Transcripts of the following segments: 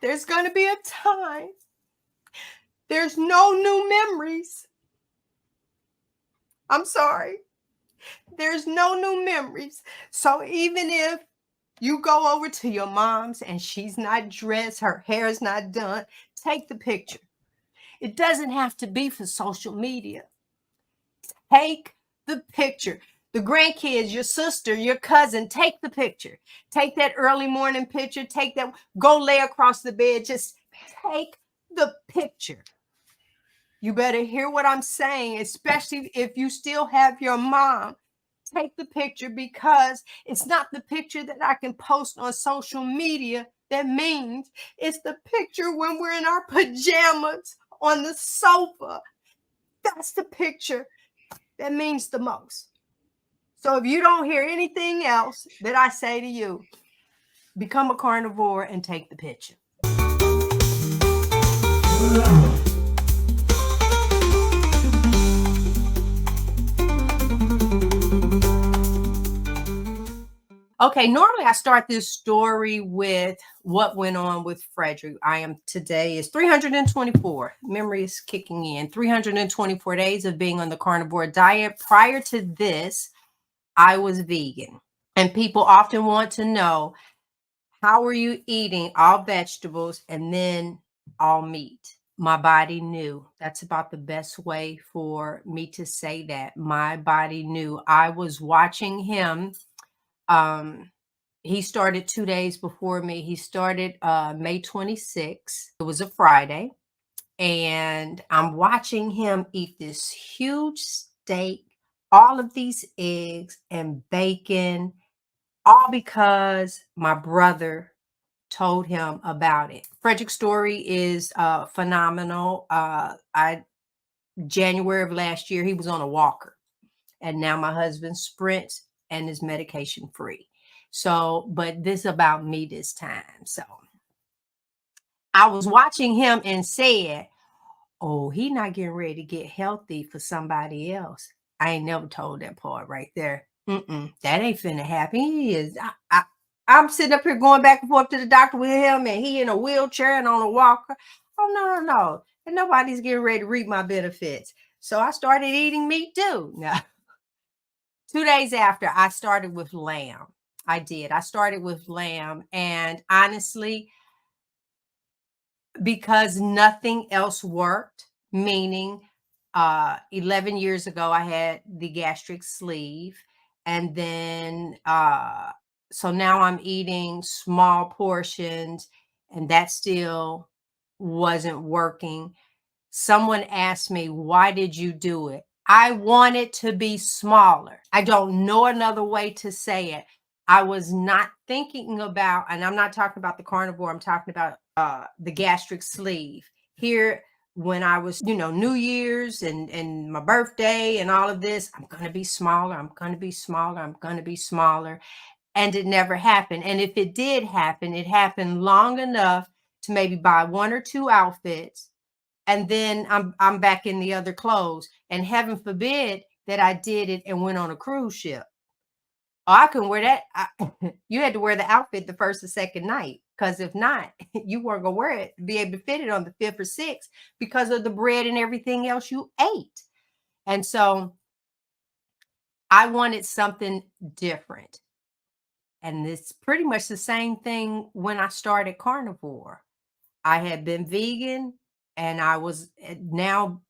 There's going to be a time. There's no new memories. I'm sorry. There's no new memories. So even if you go over to your mom's and she's not dressed, her hair's not done, take the picture. It doesn't have to be for social media. Take the picture. The grandkids, your sister, your cousin, take the picture. Take that early morning picture. Take that, go lay across the bed. Just take the picture. You better hear what I'm saying, especially if you still have your mom. Take the picture, because it's not the picture that I can post on social media that means. It's the picture when we're in our pajamas on the sofa. That's the picture that means the most. So if you don't hear anything else that I say to you, become a carnivore and take the picture. Okay, normally I start this story with what went on with Frederick. Today is 324. Memory is kicking in. 324 days of being on the carnivore diet. Prior to this, I was vegan. And people often want to know, how are you eating all vegetables and then all meat? My body knew. That's about the best way for me to say that. My body knew. I was watching him. He started 2 days before me. He started May 26th. It was a Friday. And I'm watching him eat this huge steak, all of these eggs and bacon, all because my brother told him about it. Frederick's story is phenomenal. January of last year, he was on a walker. And now my husband sprints and is medication free. So, but this is about me this time. So I was watching him and said, oh, he not getting ready to get healthy for somebody else. I ain't never told that part right there. That ain't finna happen. He is. I'm sitting up here going back and forth to the doctor with him, and he in a wheelchair and on a walker. Oh, no. And nobody's getting ready to reap my benefits. So I started eating meat too. Now, 2 days after, I started with lamb. I did. I started with lamb. And honestly, because nothing else worked, meaning 11 years ago, I had the gastric sleeve. And then, so now I'm eating small portions, and that still wasn't working. Someone asked me, why did you do it? I wanted to be smaller. I don't know another way to say it. I was not thinking about, and I'm not talking about the carnivore, I'm talking about the gastric sleeve. Here, when I was, New Year's and my birthday and all of this, I'm going to be smaller. I'm going to be smaller. I'm going to be smaller. And it never happened. And if it did happen, it happened long enough to maybe buy 1 or 2 outfits. And then I'm back in the other clothes. And heaven forbid that I did it and went on a cruise ship. Oh, I couldn't wear that. You had to wear the outfit the first or second night. Because if not, you weren't going to wear it, be able to fit it on the 5th or 6th because of the bread and everything else you ate. And so I wanted something different. And it's pretty much the same thing when I started carnivore. I had been vegan and I was now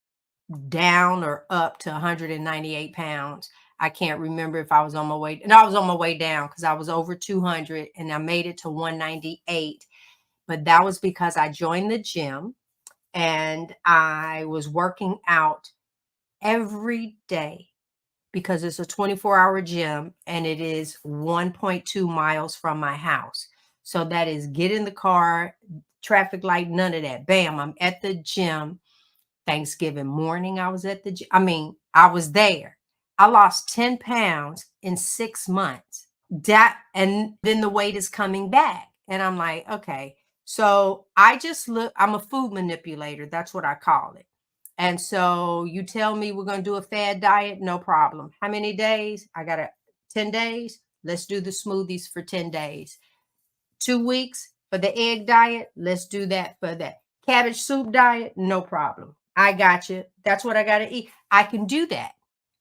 down or up to 198 pounds. I can't remember if I was on my way. No, I was on my way down because I was over 200 and I made it to 198. But that was because I joined the gym and I was working out every day because it's a 24-hour gym and it is 1.2 miles from my house. So that is get in the car, traffic light, none of that. Bam, I'm at the gym. Thanksgiving morning, I was at the gym. I was there. I lost 10 pounds in 6 months. And then the weight is coming back. And I'm like, okay. So I'm a food manipulator. That's what I call it. And so you tell me we're going to do a fad diet, no problem. How many days? I got 10 days. Let's do the smoothies for 10 days. 2 weeks, For the egg diet, let's do that. For that cabbage soup diet, no problem. I got you. That's what I got to eat. I can do that.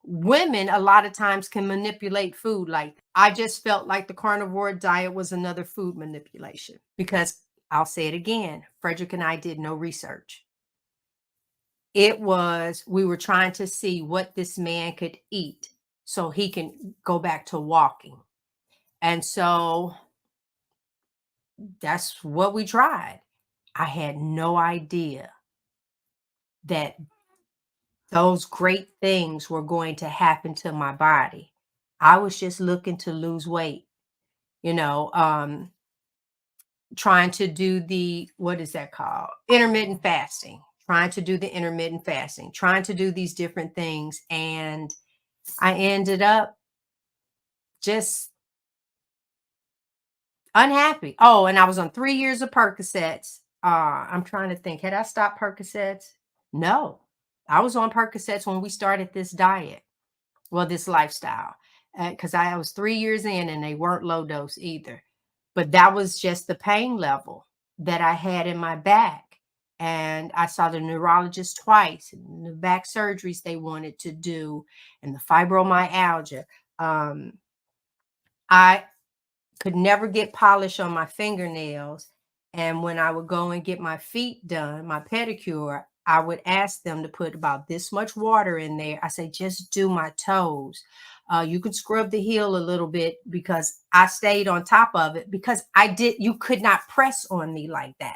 Women, a lot of times, can manipulate food like that. I just felt like the carnivore diet was another food manipulation because I'll say it again. Frederick and I did no research. It was, we were trying to see what this man could eat so he can go back to walking. And so that's what we tried. I had no idea that those great things were going to happen to my body. I was just looking to lose weight, you know, trying to do the, what is that called? Intermittent fasting, trying to do the intermittent fasting, trying to do these different things. And I ended up just unhappy. Oh, and I was on 3 years of Percocets. I'm trying to think, had I stopped Percocets? No, I was on Percocets when we started this diet. Well, this lifestyle, because I was 3 years in and they weren't low dose either. But that was just the pain level that I had in my back. And I saw the neurologist twice, and the back surgeries they wanted to do, and the fibromyalgia. I could never get polish on my fingernails. And when I would go and get my feet done, my pedicure, I would ask them to put about this much water in there. I say, just do my toes. You could scrub the heel a little bit because I stayed on top of it because you could not press on me like that.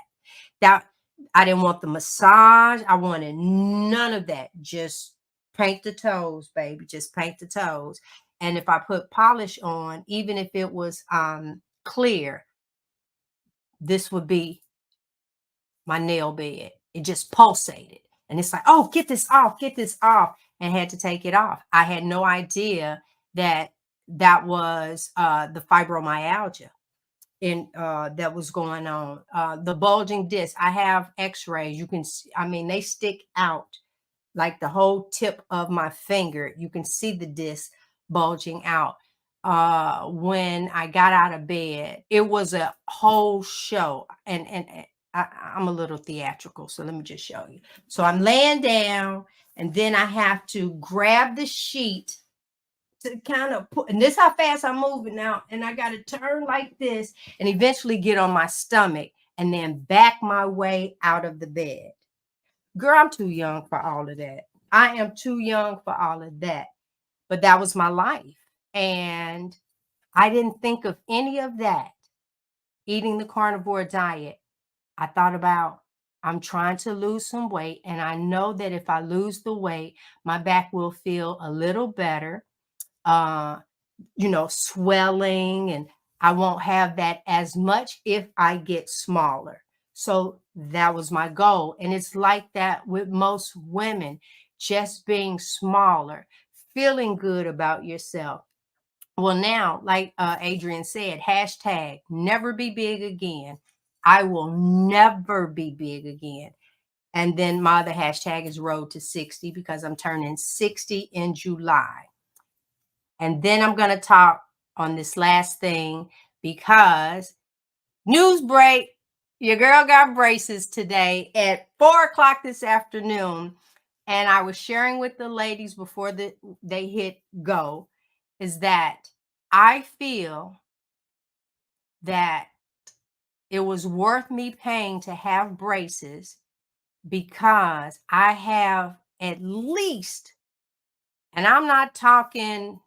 That I didn't want the massage. I wanted none of that. Just paint the toes, baby. Just paint the toes. And if I put polish on, even if it was clear, this would be my nail bed. It just pulsated. And it's like, oh, get this off, and had to take it off. I had no idea that that was the fibromyalgia that was going on. The bulging disc. I have x-rays. You can see, I mean, they stick out like the whole tip of my finger. You can see the disc bulging out. When I got out of bed, it was a whole show. And I'm a little theatrical, so let me just show you. So I'm laying down, and then I have to grab the sheet to kind of put, and this how fast I'm moving now, and I got to turn like this and eventually get on my stomach and then back my way out of the bed. Girl, I'm too young for all of that. I am too young for all of that. But that was my life. And I didn't think of any of that. Eating the carnivore diet, I thought about, I'm trying to lose some weight. And I know that if I lose the weight, my back will feel a little better. Swelling, and I won't have that as much if I get smaller. So that was my goal. And it's like that with most women, just being smaller, feeling good about yourself. Well, now, like Adrian said, hashtag never be big again. I will never be big again. And then my other hashtag is road to 60 because I'm turning 60 in July. And then I'm going to talk on this last thing because news break, your girl got braces today at 4:00 this afternoon. And I was sharing with the ladies before they hit go is that I feel that it was worth me paying to have braces because I have at least, and I'm not talking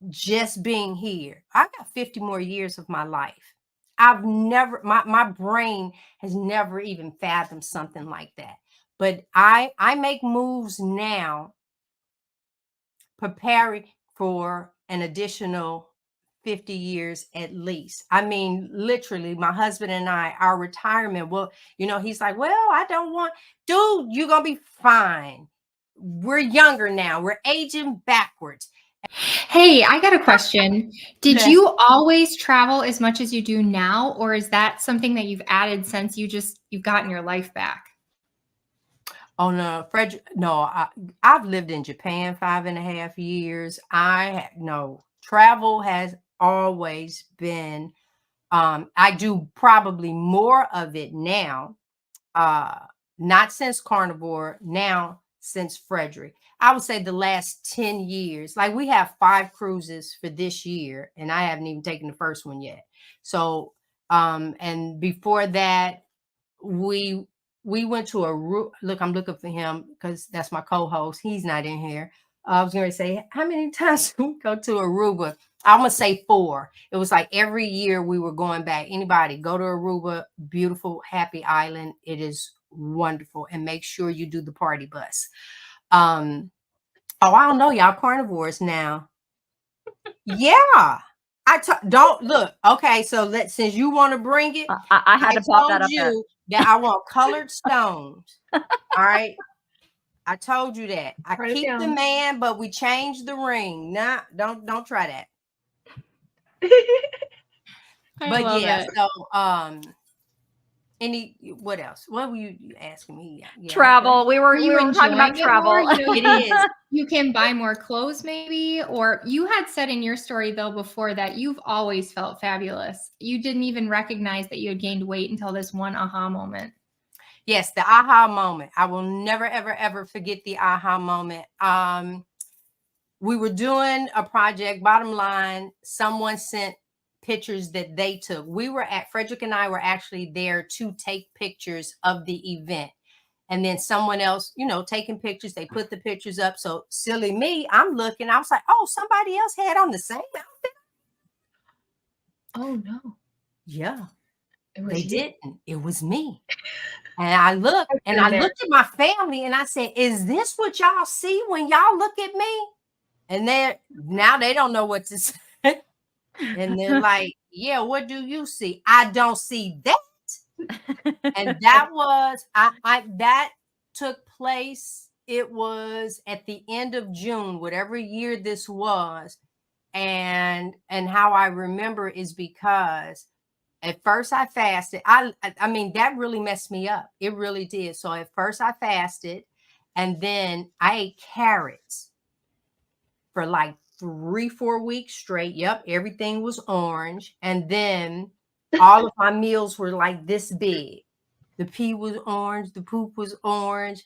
just being here, I got 50 more years of my life. I've never, my brain has never even fathomed something like that. But I make moves now preparing for an additional 50 years at least. I mean, literally, my husband and I, our retirement, well, he's like, well, I don't want, dude, you're going to be fine. We're younger now. We're aging backwards. Hey, I got a question. Did you always travel as much as you do now, or is that something that you've added since you've gotten your life back? Oh no, Frederick, no, I've lived in Japan 5.5 years. No, travel has always been I do probably more of it now. Not since Carnivore, now since Frederick. I would say the last 10 years. Like, we have 5 cruises for this year, and I haven't even taken the first one yet. So, and before that, we went to look, I'm looking for him because that's my co-host. He's not in here. I was going to say, how many times did we go to Aruba? I'm going to say 4. It was like every year we were going back. Anybody go to Aruba, beautiful, happy island. It is wonderful. And make sure you do the party bus. Oh, I don't know, y'all carnivores now. Yeah. Don't look. Okay, so since you want to bring it, I had to pop that up there. That I want colored stones. All right. I told you that. I keep the man, but we change the ring. Nah, don't try that. But yeah, so what else? What were you asking me? Yeah. Travel. We were talking about travel. More, it is. You can buy more clothes, maybe. Or you had said in your story though before that you've always felt fabulous. You didn't even recognize that you had gained weight until this one aha moment. Yes, the aha moment. I will never, ever, ever forget the aha moment. We were doing a project. Bottom line, someone sent pictures that they took. Frederick and I were actually there to take pictures of the event. And then someone else, taking pictures, they put the pictures up. So silly me, I'm looking, I was like, oh, somebody else had on the same outfit. Oh no. Yeah. They didn't. It was me. And I looked at my family and I said, is this what y'all see when y'all look at me? And now they don't know what to say. And they're like, yeah, what do you see? I don't see that. And that was, that took place. It was at the end of June, whatever year this was. And how I remember is because at first I fasted. I mean, that really messed me up. It really did. So at first I fasted, and then I ate carrots for like 3-4 weeks straight. Yep, everything was orange. And then all of my meals were like this big. The pea was orange, the poop was orange.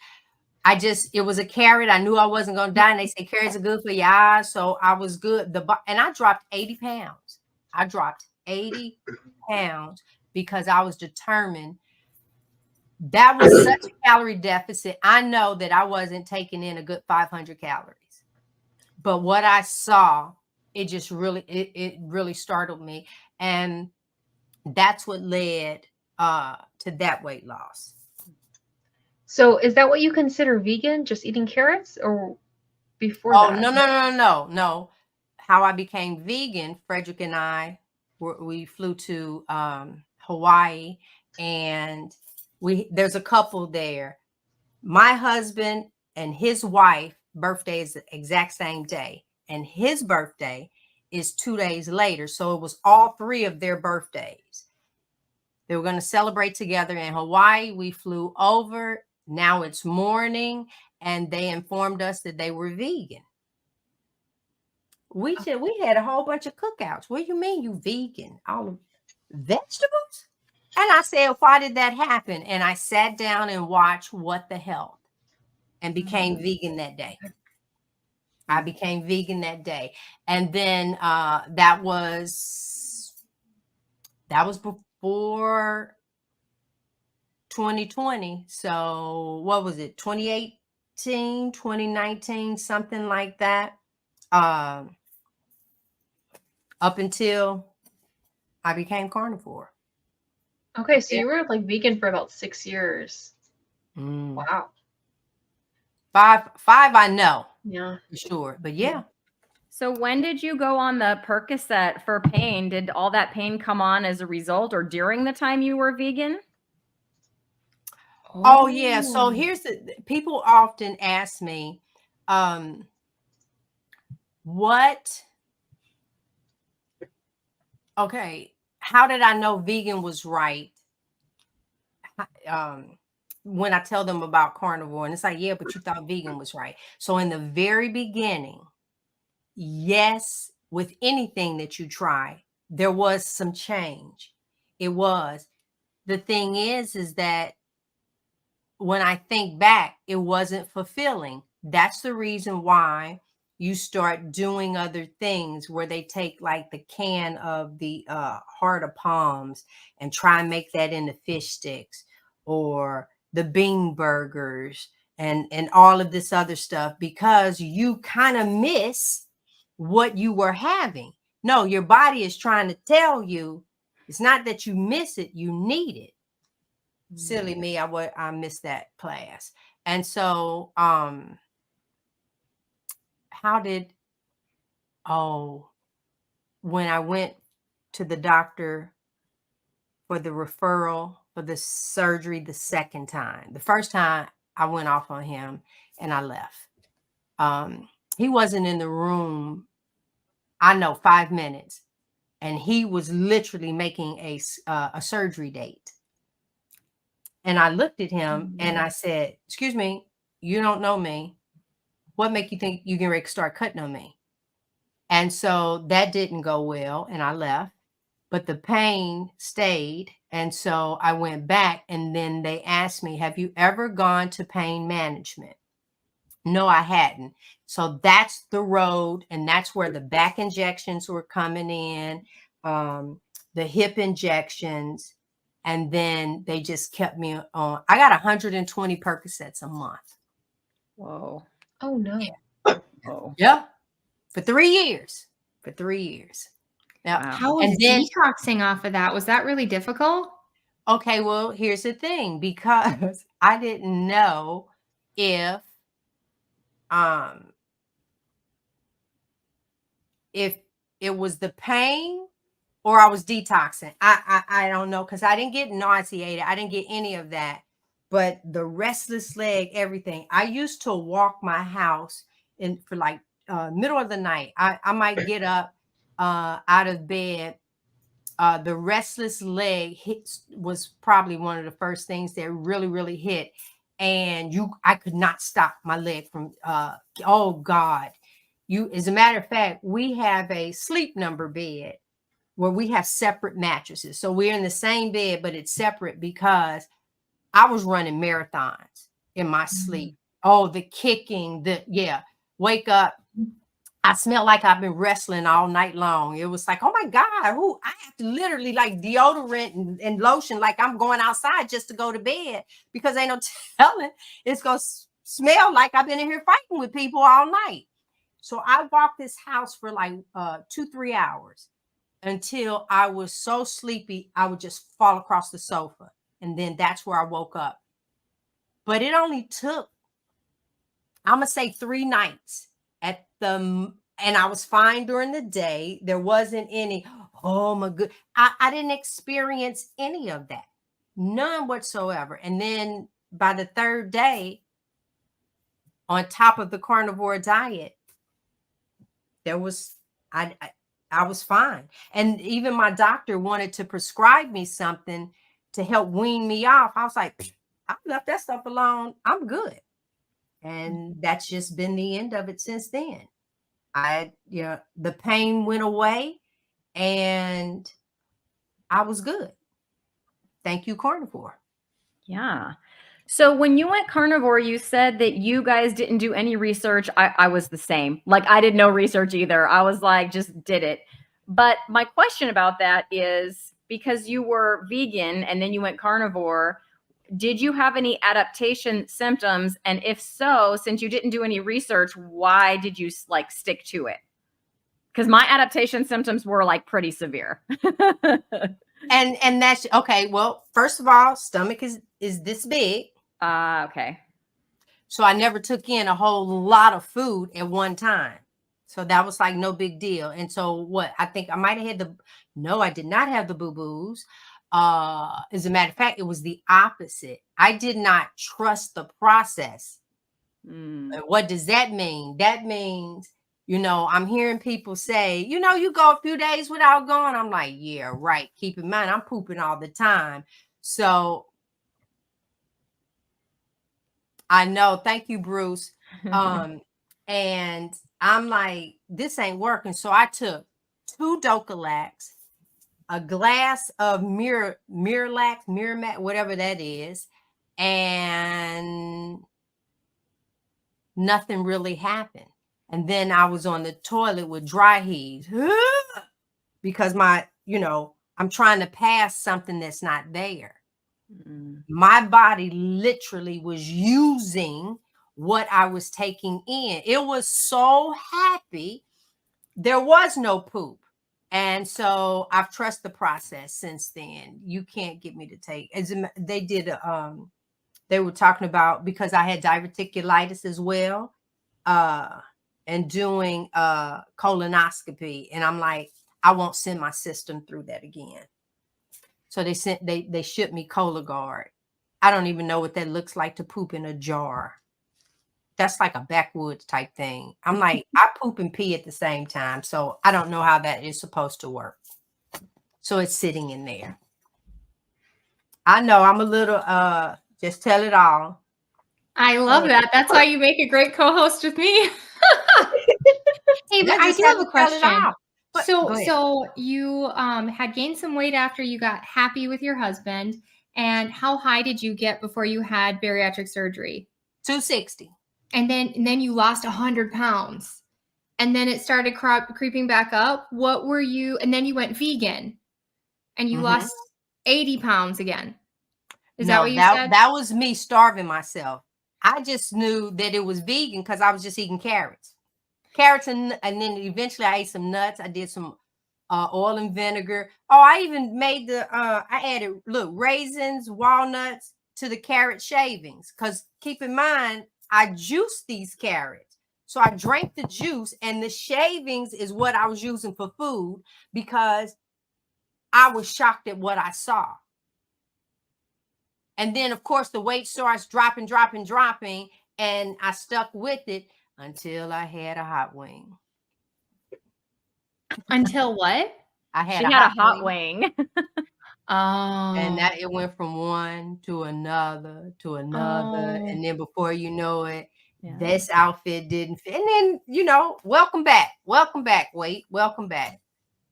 It was a carrot. I knew I wasn't going to die. And they say carrots are good for your eyes. So I was good. And I dropped 80 pounds. I dropped 80 pounds because I was determined. That was such a calorie deficit. I know that I wasn't taking in a good 500 calories. But what I saw, it just really, it really startled me. And that's what led to that weight loss. So is that what you consider vegan? Just eating carrots, or before that? Oh, no. How I became vegan, Frederick and I, we flew to Hawaii, and there's a couple there. My husband and his wife birthday is the exact same day, and his birthday is 2 days later. So it was all 3 of their birthdays. They were going to celebrate together in Hawaii. We flew over. Now it's morning, and they informed us that they were vegan. We had a whole bunch of cookouts. What do you mean you vegan? All of vegetables? And I said, why did that happen? And I sat down and watched What the Health and became vegan that day. I became vegan that day. And then that was before 2020. So what was it? 2018, 2019, something like that. Up until I became carnivore. Okay, so you were like vegan for about 6 years. Wow. 5 I know. Yeah. For sure. But yeah. So when did you go on the Percocet for pain? Did all that pain come on as a result or during the time you were vegan? Oh yeah. So people often ask me, how did I know vegan was right? When I tell them about carnivore, and it's like, yeah, but you thought vegan was right. So in the very beginning, yes, with anything that you try, there was some change. It was. The thing is that when I think back, it wasn't fulfilling. That's the reason why you start doing other things where they take like the can of the heart of palms and try and make that into fish sticks, or the bean burgers and all of this other stuff, because you kind of miss what you were having. No, your body is trying to tell you it's not that you miss it, you need it. Silly me, I missed that class. And so when I went to the doctor for the referral for the surgery the second time, the first time I went off on him and I left. He wasn't in the room, I know, 5 minutes, and he was literally making a surgery date. And I looked at him and I said, "Excuse me, you don't know me. What make you think you can ready to start cutting on me?" And so that didn't go well, and I left. But the pain stayed, and so I went back, and then they asked me, "Have you ever gone to pain management?" No, I hadn't. So that's the road, and that's where the back injections were coming in, the hip injections. And then they just kept me on. I got 120 Percocets a month. Whoa. Oh no. Whoa. Yeah. For 3 years. For 3 years. Now, Wow. How was and then, detoxing off of that? Was that really difficult? okay, well, here's the thing, because I didn't know if it was the pain or I was detoxing. I don't know, because I didn't get nauseated. I didn't get any of that. But the restless leg, everything. I used to walk my house for like middle of the night. I might get up out of bed. The restless leg was probably one of the first things that really, really hit. And I could not stop my leg from, oh God. As a matter of fact, we have a sleep number bed where we have separate mattresses. So we're in the same bed, but it's separate, because I was running marathons in my sleep. Oh, the kicking, wake up. I smell like I've been wrestling all night long. It was like, oh my God, I have to literally like deodorant and lotion like I'm going outside just to go to bed, because ain't no telling it's going to smell like I've been in here fighting with people all night. So I walked this house for like 2-3 hours until I was so sleepy, I would just fall across the sofa. And then that's where I woke up. But it only took, I'm going to say 3 nights and I was fine during the day. There wasn't any, oh my good. I didn't experience any of that. None whatsoever. And then by the 3rd day, on top of the carnivore diet, there was, I was fine. And even my doctor wanted to prescribe me something to help wean me off. I was like, I left that stuff alone. I'm good. And that's just been the end of it since then. The pain went away and I was good. Thank you, Carnivore. Yeah. So when you went carnivore, you said that you guys didn't do any research. I was the same. Like, I did no research either. I was like, just did it. But my question about that is, because you were vegan and then you went carnivore, did you have any adaptation symptoms? And if so, since you didn't do any research, why did you like stick to it? Because my adaptation symptoms were like pretty severe. And that's okay. Well, first of all, stomach is this big. Okay. So I never took in a whole lot of food at one time. So that was like no big deal. And so I think I might have had no, I did not have the boo-boos. As a matter of fact, it was the opposite. I did not trust the process. And what does that mean? That means, I'm hearing people say, you go a few days without going. I'm like, yeah, right. Keep in mind, I'm pooping all the time. So I know. Thank you, Bruce. And I'm like, this ain't working. So I took 2 Docalax, a glass of Miralax, whatever that is, and nothing really happened. And then I was on the toilet with dry heaves because I'm trying to pass something that's not there. My body literally was using what I was taking in. It was so happy. There was no poop. And so I've trusted the process since then. You can't get me to take, they did, they were talking about, because I had diverticulitis as well, and doing colonoscopy. And I'm like, I won't send my system through that again. So they shipped me Cologuard. I don't even know what that looks like to poop in a jar. That's like a backwoods type thing. I'm like, I poop and pee at the same time. So I don't know how that is supposed to work. So it's sitting in there. I know I'm a little, just tell it all. I love that. That's why you make a great co-host with me. Hey, but I do have a question. So you had gained some weight after you got happy with your husband. And how high did you get before you had bariatric surgery? 260. And then you lost 100 pounds. And then it started creeping back up. What were you? And then you went vegan and you lost 80 pounds again. Is that what you said? That was me starving myself. I just knew that it was vegan because I was just eating carrots. And then eventually I ate some nuts. I did some oil and vinegar. Oh, I even made I added, raisins, walnuts to the carrot shavings. Because keep in mind, I juiced these carrots. So I drank the juice, and the shavings is what I was using for food because I was shocked at what I saw. And then, of course, the weight starts dropping, and I stuck with it until I had a hot wing. Until what? She had a hot wing. Oh. And that it went from one to another and then before you know it, this outfit didn't fit. And then, welcome back, weight, welcome back.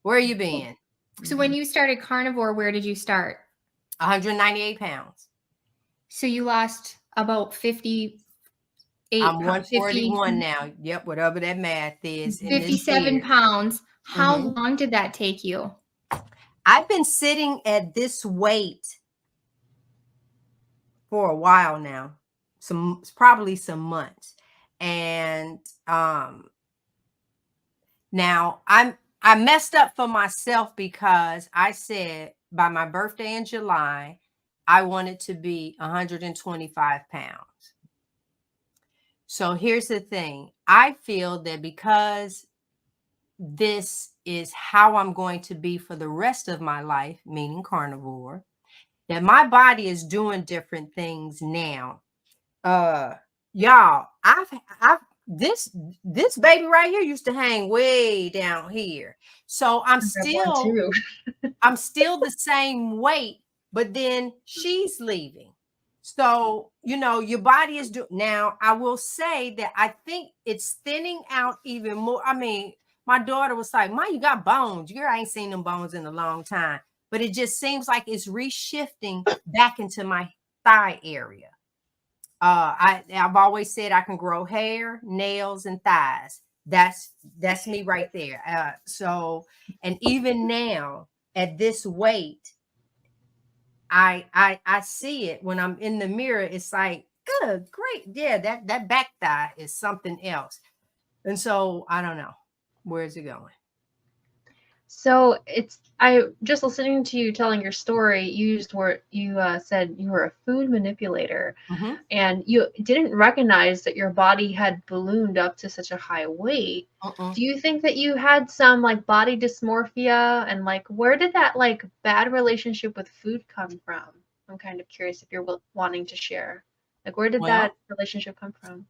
Where you been? So when you started Carnivore, where did you start? 198 pounds. So you lost about 58. I'm 141 now. Yep, whatever that math is. 57 pounds. How long did that take you? I've been sitting at this weight for a while now. Probably some months. And now I messed up for myself because I said by my birthday in July, I wanted to be 125 pounds. So here's the thing. I feel that because this is how I'm going to be for the rest of my life, meaning carnivore, that my body is doing different things now. Y'all, this baby right here used to hang way down here. So I'm still the same weight, but then she's leaving. So, your body is now I will say that I think it's thinning out even more. I mean, my daughter was like, "Ma, you got bones." Girl, I ain't seen them bones in a long time. But it just seems like it's reshifting back into my thigh area. I've always said I can grow hair, nails, and thighs. That's me right there. So, and even now at this weight, I see it when I'm in the mirror. It's like, good, great. Yeah, that back thigh is something else. And so I don't know. Where is it going? So I just listening to you telling your story, you said you were a food manipulator, and you didn't recognize that your body had ballooned up to such a high weight. Do you think that you had some like body dysmorphia, and like where did that like bad relationship with food come from? I'm kind of curious if you're wanting to share. Like where did that relationship come from?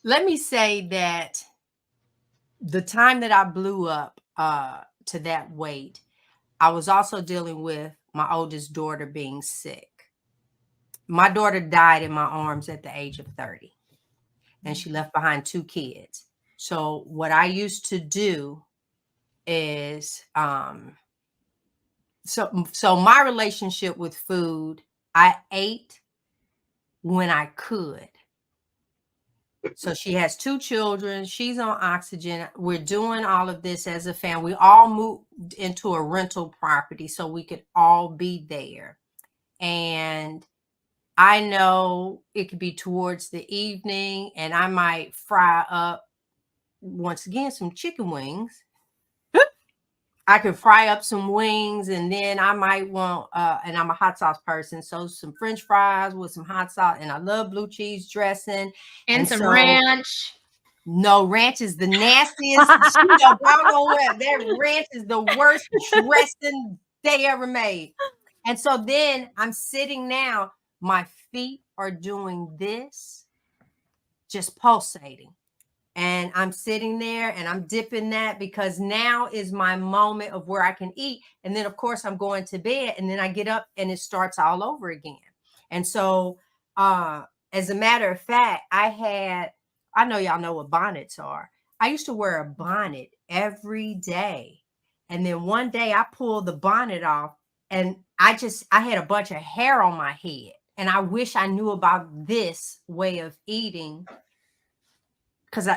Let me say that the time that I blew up to that weight, I was also dealing with my oldest daughter being sick. My daughter died in my arms at the age of 30, and she left behind 2 kids. So what I used to do is so my relationship with food, I ate when I could. So she has 2 children. She's on oxygen. We're doing all of this as a family. We all moved into a rental property so we could all be there. And I know it could be towards the evening, and I might fry up, once again, some chicken wings. I could fry up some wings, and then I might want, and I'm a hot sauce person, so some French fries with some hot sauce, and I love blue cheese dressing. And some ranch. No, ranch is the nastiest. That ranch is the worst dressing they ever made. And so then I'm sitting now, my feet are doing this, just pulsating. And I'm sitting there and I'm dipping that, because now is my moment of where I can eat. And then, of course, I'm going to bed, and then I get up and it starts all over again. And so, as a matter of fact, I know y'all know what bonnets are. I used to wear a bonnet every day. And then one day I pulled the bonnet off, and I had a bunch of hair on my head. And I wish I knew about this way of eating, because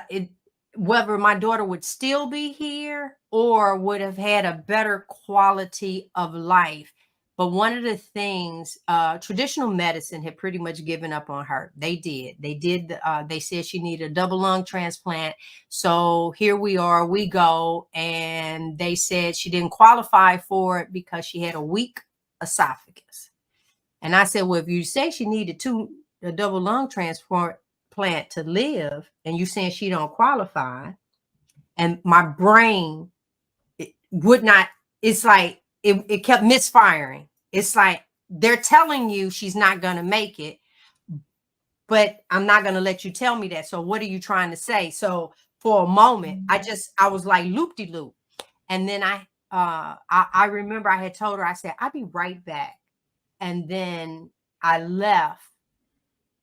whether my daughter would still be here or would have had a better quality of life. But one of the things, traditional medicine had pretty much given up on her. They did. They said she needed a double lung transplant. So here we go. And they said she didn't qualify for it because she had a weak esophagus. And I said, well, if you say she needed a double lung transplant to live, and you saying she don't qualify, and my brain would not, it's like it kept misfiring. It's like they're telling you she's not going to make it, but I'm not going to let you tell me that. So what are you trying to say? So for a moment, I was like loop-de-loop. And then I remember I had told her, I said, I'll be right back. And then I left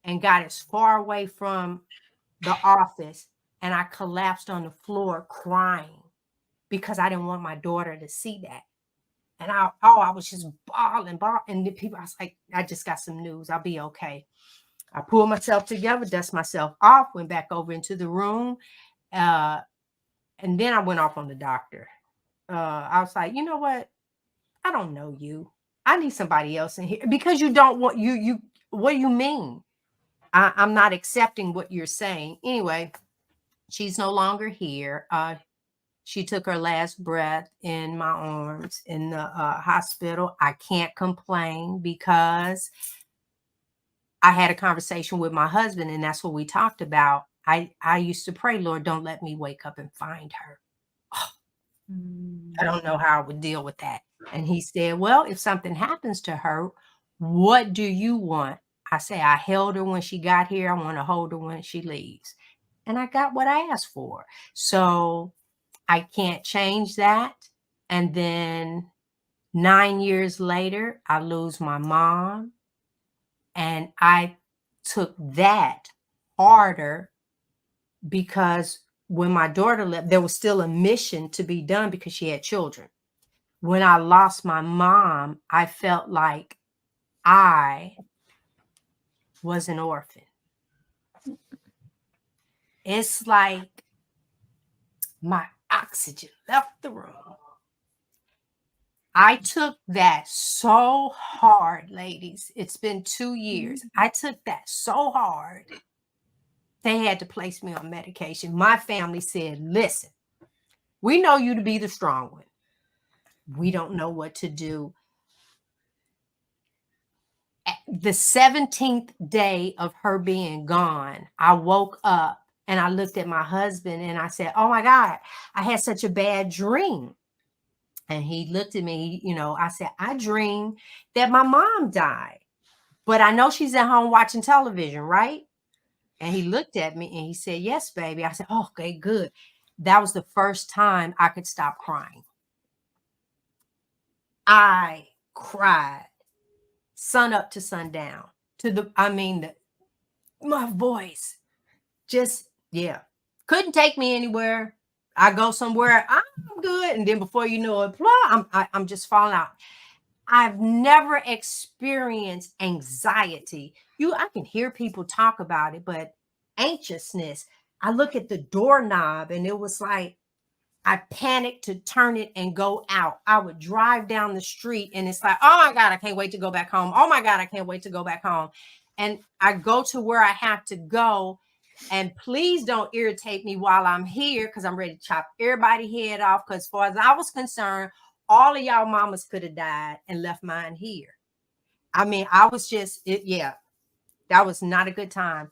and got as far away from the office, and I collapsed on the floor crying because I didn't want my daughter to see that. And I was just bawling. And the people, I was like, I just got some news. I'll be okay. I pulled myself together, dust myself off, went back over into the room. And then I went off on the doctor. I was like, you know what? I don't know you. I need somebody else in here, because you don't want you. What do you mean? I'm not accepting what you're saying. Anyway, she's no longer here. She took her last breath in my arms in the hospital. I can't complain, because I had a conversation with my husband, and that's what we talked about. I used to pray, Lord, don't let me wake up and find her. Oh, I don't know how I would deal with that. And he said, well, if something happens to her, what do you want? I say, I held her when she got here. I want to hold her when she leaves. And I got what I asked for. So I can't change that. And then 9 years later, I lose my mom. And I took that harder, because when my daughter left, there was still a mission to be done because she had children. When I lost my mom, I felt like I was an orphan. It's like my oxygen left the room. I took that so hard, ladies. It's been 2 years. I took that so hard. They had to place me on medication. My family said, listen, we know you to be the strong one. We don't know what to do. The 17th day of her being gone, I woke up and I looked at my husband and I said, oh my God, I had such a bad dream. And he looked at me, I said, I dreamed that my mom died, but I know she's at home watching television, right? And he looked at me and he said, yes, baby. I said, oh, okay, good. That was the first time I could stop crying. I cried sun up to sundown my voice just, couldn't take me anywhere. I go somewhere, I'm good. And then before you know it, I'm just falling out. I've never experienced anxiety. I can hear people talk about it, but anxiousness. I look at the doorknob and it was like I panicked to turn it and go out. I would drive down the street and it's like, oh my God, I can't wait to go back home. Oh my God, I can't wait to go back home. And I go to where I have to go. And please don't irritate me while I'm here, because I'm ready to chop everybody's head off. Because as far as I was concerned, all of y'all mamas could have died and left mine here. I mean, I was just, that was not a good time.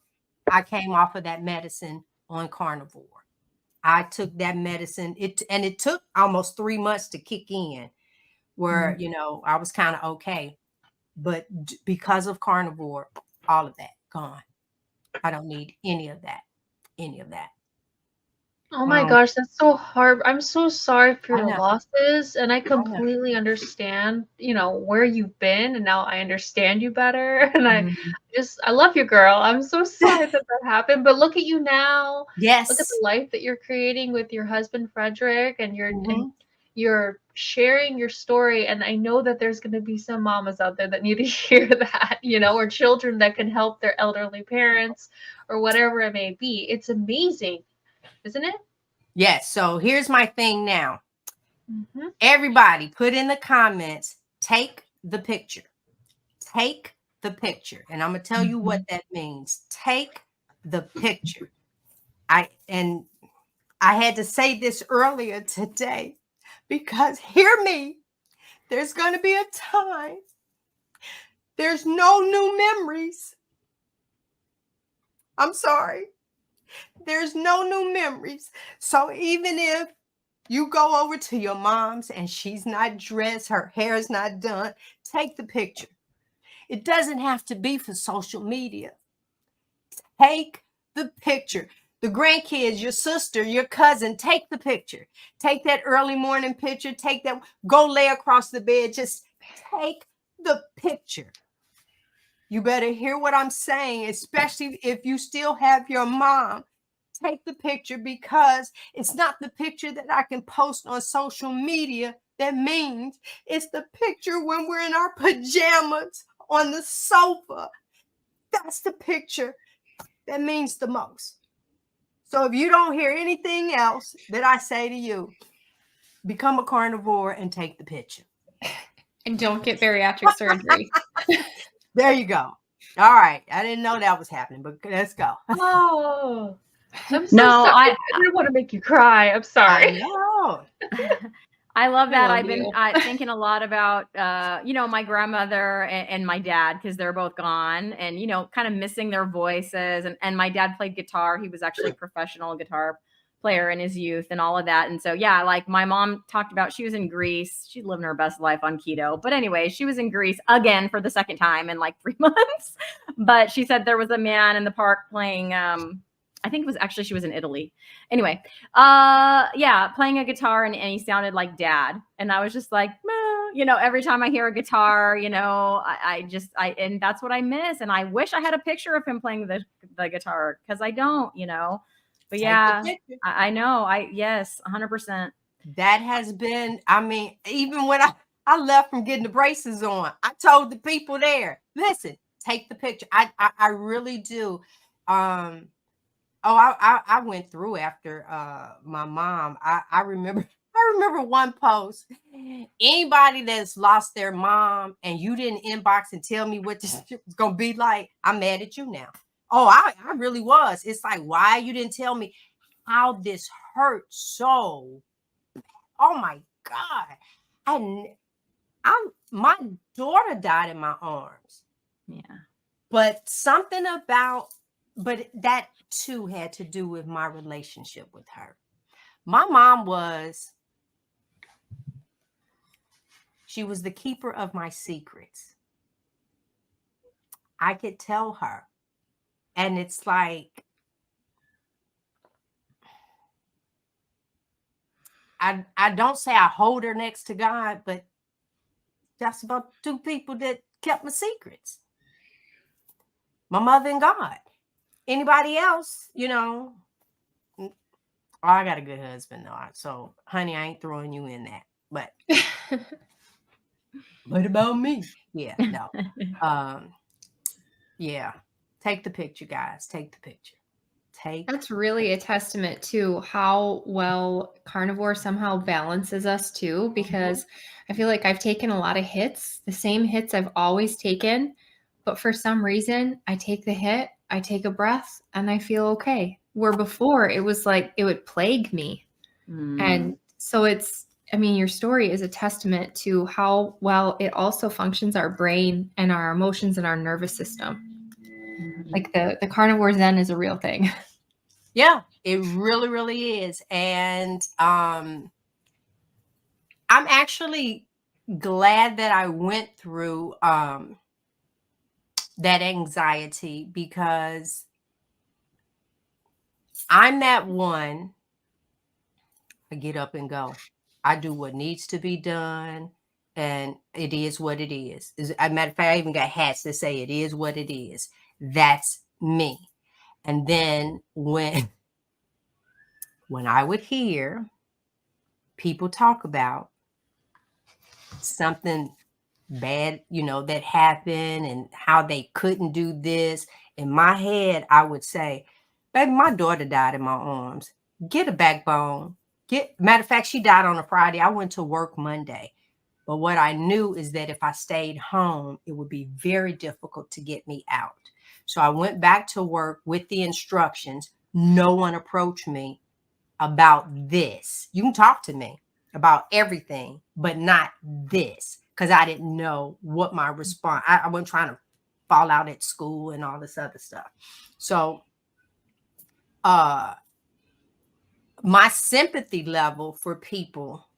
I came off of that medicine on Carnivore. I took that medicine. It took almost 3 months to kick in where, I was kind of okay. But because of Carnivore, all of that gone. I don't need any of that. Oh my gosh, that's so hard. I'm so sorry for your losses, and I completely understand, where you've been, and now I understand you better. And I love you, girl. I'm so sorry that happened, but look at you now. Yes. Look at the life that you're creating with your husband, Frederick, and you're sharing your story. And I know that there's going to be some mamas out there that need to hear that, or children that can help their elderly parents or whatever it may be. It's amazing. Isn't it? Yes. So here's my thing now. Everybody put in the comments, take the picture. Take the picture. And I'm going to tell you what that means. Take the picture. I had to say this earlier today because hear me, there's going to be a time. There's no new memories. I'm sorry. There's no new memories. So even if you go over to your mom's and she's not dressed, her hair's not done, take the picture. It doesn't have to be for social media. Take the picture. The grandkids, your sister, your cousin, take the picture. Take that early morning picture. Take that, go lay across the bed. Just take the picture. You better hear what I'm saying, especially if you still have your mom. Take the picture, because it's not the picture that I can post on social media that means. It's the picture when we're in our pajamas on the sofa. That's the picture that means the most. So if you don't hear anything else that I say to you, become a carnivore and take the picture. And don't get bariatric surgery. There you go. All right. I didn't know that was happening, but let's go. Oh, I'm so sorry. I didn't want to make you cry. I'm sorry. I know. I love that. I've been thinking a lot about, my grandmother and my dad, because they're both gone, and, kind of missing their voices. And my dad played guitar. He was actually a professional guitar player in his youth and all of that. And so, yeah, like my mom talked about, she was in Greece. She's living her best life on keto. But anyway, she was in Greece again for the second time in like 3 months. But she said there was a man in the park playing, I think it was actually, she was in Italy. Anyway, playing a guitar, and he sounded like dad. And I was just like, every time I hear a guitar, and that's what I miss. And I wish I had a picture of him playing the guitar, because I don't, but yeah, I know. Yes, 100%. That has been, even when I left from getting the braces on, I told the people there, listen, take the picture. I really do. I went through after my mom. I remember one post. Anybody that's lost their mom and you didn't inbox and tell me what this was gonna be like, I'm mad at you now. Oh, I really was. It's like, why you didn't tell me how this hurt so? Oh my God. And my daughter died in my arms. Yeah. But that too had to do with my relationship with her. My mom she was the keeper of my secrets. I could tell her. And it's like, I don't say I hold her next to God, but that's about two people that kept my secrets. My mother and God. Anybody else, I got a good husband though. So, honey, I ain't throwing you in that. But What about me? Yeah, no. Yeah. Take the picture, guys. Take the picture. That's really a testament to how well carnivore somehow balances us too, because I feel like I've taken a lot of hits, the same hits I've always taken, but for some reason I take the hit, I take a breath, and I feel okay. Where before it was like it would plague me. And so your story is a testament to how well it also functions our brain and our emotions and our nervous system. Like the carnivore zen is a real thing. Yeah, it really, really is. And I'm actually glad that I went through that anxiety, because I'm that one. I get up and go. I do what needs to be done, and it is what it is. As a matter of fact, I even got hats that say it is what it is. That's me. And then when I would hear people talk about something bad, that happened and how they couldn't do this, in my head, I would say, baby, my daughter died in my arms. Get a backbone. Matter of fact, she died on a Friday. I went to work Monday. But what I knew is that if I stayed home, it would be very difficult to get me out. So I went back to work with the instructions. No one approached me about this. You can talk to me about everything, but not this, because I didn't know what my response. I wasn't trying to fall out at school and all this other stuff. So my sympathy level for people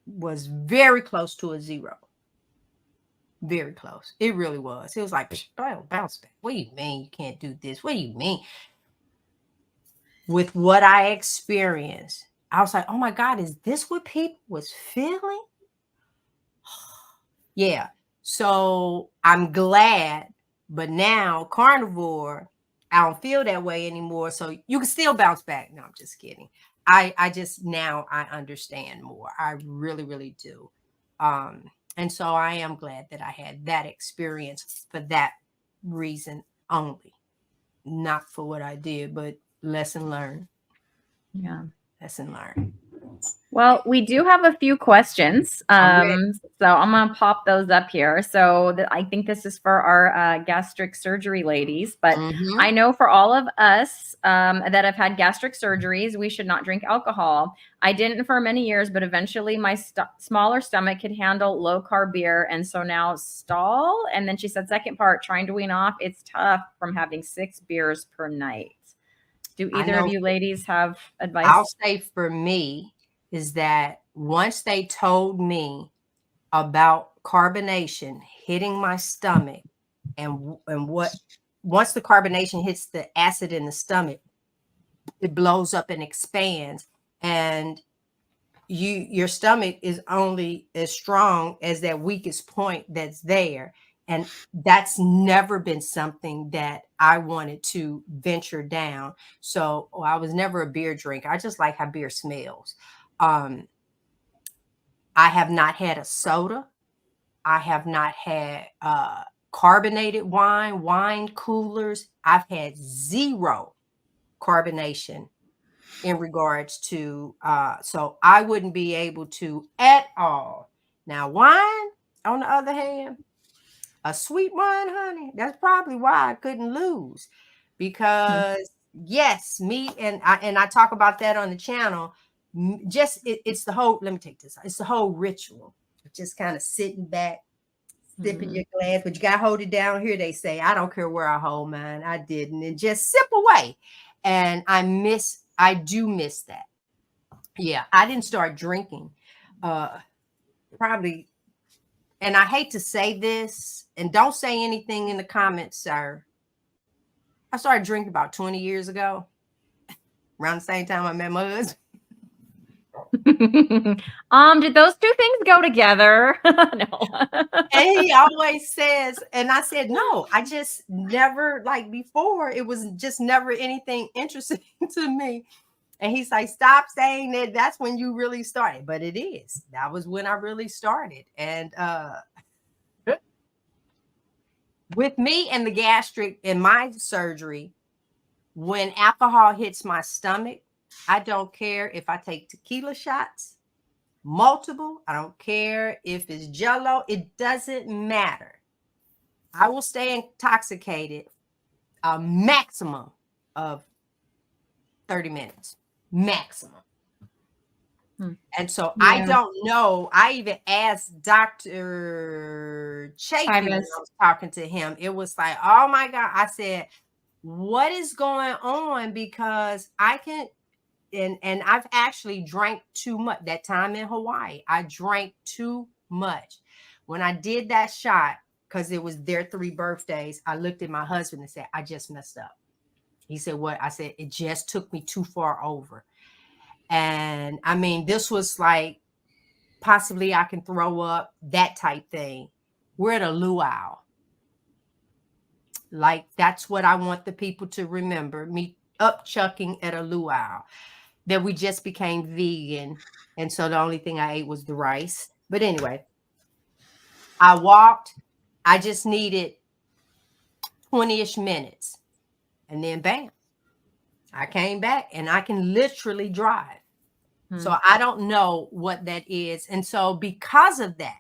was very close to a 0. Very close. It really was. It was like, bounce back. What do you mean you can't do this? What do you mean? With what I experienced, I was like, oh my God, is this what people was feeling? Yeah. So I'm glad, but now carnivore, I don't feel that way anymore. So you can still bounce back. No, I'm just kidding. I just, now I understand more. I really, really do. And so I am glad that I had that experience for that reason only, not for what I did, but lesson learned. Yeah. Lesson learned. Well, we do have a few questions. So I'm going to pop those up here. So I think this is for our gastric surgery ladies, but I know for all of us that have had gastric surgeries, we should not drink alcohol. I didn't for many years, but eventually my smaller stomach could handle low carb beer. And so now stall. And then she said, second part, trying to wean off. It's tough from having 6 beers per night. Do either of you ladies have advice? I'll say for me is that once they told me about carbonation hitting my stomach and once the carbonation hits the acid in the stomach, it blows up and expands, and your stomach is only as strong as that weakest point that's there. And that's never been something that I wanted to venture down. So I was never a beer drinker. I just like how beer smells. I have not had a soda. I have not had carbonated wine coolers. I've had 0 carbonation in regards to, so I wouldn't be able to at all. Now, wine, on the other hand, a sweet wine, honey, that's probably why I couldn't lose, because yes, me and I talk about that on the channel. Just it's the whole, let me take this. It's the whole ritual, just kind of sitting back, sipping your glass, but you got to hold it down here. They say, I don't care where I hold mine. I didn't, and just sip away. And I do miss that. Yeah, I didn't start drinking probably, and I hate to say this, and don't say anything in the comments, sir. I started drinking about 20 years ago, around the same time I met my husband. Did those two things go together? No. And he always says, and I said, no, I just never, like before, it was just never anything interesting to me. And he's like, stop saying that. That's when you really started. But it is. That was when I really started. And with me and the gastric in my surgery, when alcohol hits my stomach, I don't care if I take tequila shots, multiple. I don't care if it's Jell-O. It doesn't matter. I will stay intoxicated a maximum of 30 minutes. Maximum. And so I don't know. I even asked Dr. Chafee when I was talking to him. It was like, oh my God. I said, what is going on? Because I can, and I've actually drank too much. That time in Hawaii, I drank too much. When I did that shot, because it was their 3 birthdays, I looked at my husband and said, I just messed up. He said, what? I said, it just took me too far over. And I mean, this was like, possibly I can throw up, that type thing. We're at a luau. Like, that's what I want the people to remember, me upchucking at a luau, that we just became vegan. And so the only thing I ate was the rice. But anyway, I walked. I just needed 20-ish minutes. And then bam, I came back and I can literally drive. So I don't know what that is. And so because of that,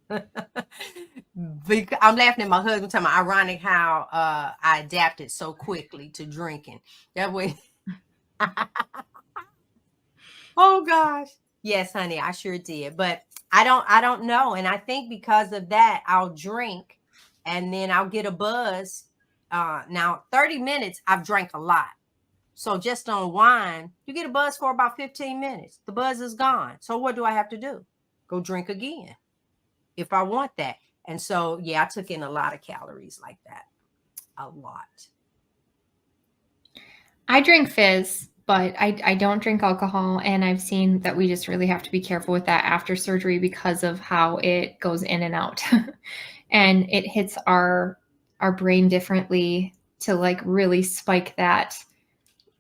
I'm laughing at my husband talking about ironic how I adapted so quickly to drinking. That way. Oh gosh. Yes, honey, I sure did. But I don't know. And I think because of that, I'll drink and then I'll get a buzz. Now 30 minutes, I've drank a lot. So just on wine, you get a buzz for about 15 minutes. The buzz is gone. So what do I have to do? Go drink again if I want that. And so, yeah, I took in a lot of calories like that. A lot. I drink fizz, but I don't drink alcohol. And I've seen that we just really have to be careful with that after surgery because of how it goes in and out. And it hits our brain differently to like really spike that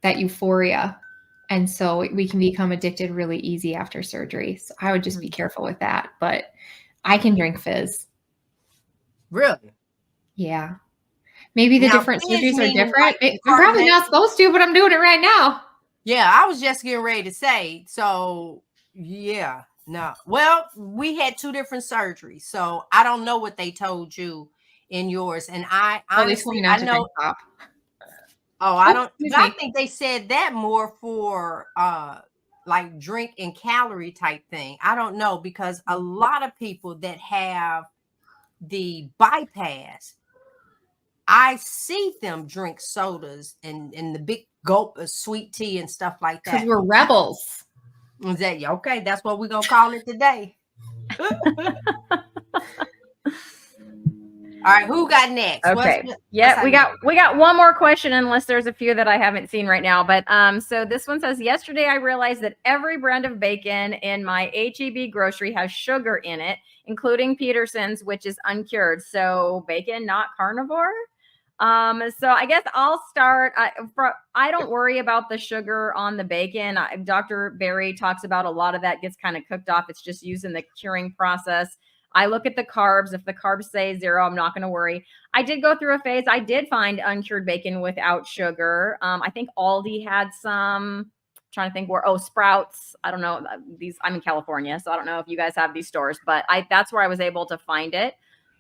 euphoria. And so we can become addicted really easy after surgery. So I would just be careful with that. But I can drink fizz. Really? Yeah. Maybe the different surgeries are different. Like I'm probably not supposed to, but I'm doing it right now. Yeah, I was just getting ready to say. So, yeah, no. Well, we had 2 different surgeries. So I don't know what they told you in yours. And I honestly, I know. Oh, I don't. I think they said that more for like drink and calorie type thing. I don't know, because a lot of people that have the bypass, I see them drink sodas and the big gulp of sweet tea and stuff like that. Because we're rebels. Is that okay? That's what we're gonna call it today. All right, who got next? Okay. We got one more question, unless there's a few that I haven't seen right now. But so this one says, yesterday I realized that every brand of bacon in my HEB grocery has sugar in it, including Peterson's, which is uncured. So bacon, not carnivore. So I guess I'll start. I don't worry about the sugar on the bacon. Dr. Berry talks about a lot of that gets kind of cooked off. It's just used in the curing process. I look at the carbs. If the carbs say 0, I'm not going to worry. I did go through a phase. I did find uncured bacon without sugar. I think Aldi had some. I'm trying to think where. Oh, Sprouts. I don't know these. I'm in California, so I don't know if you guys have these stores, but that's where I was able to find it.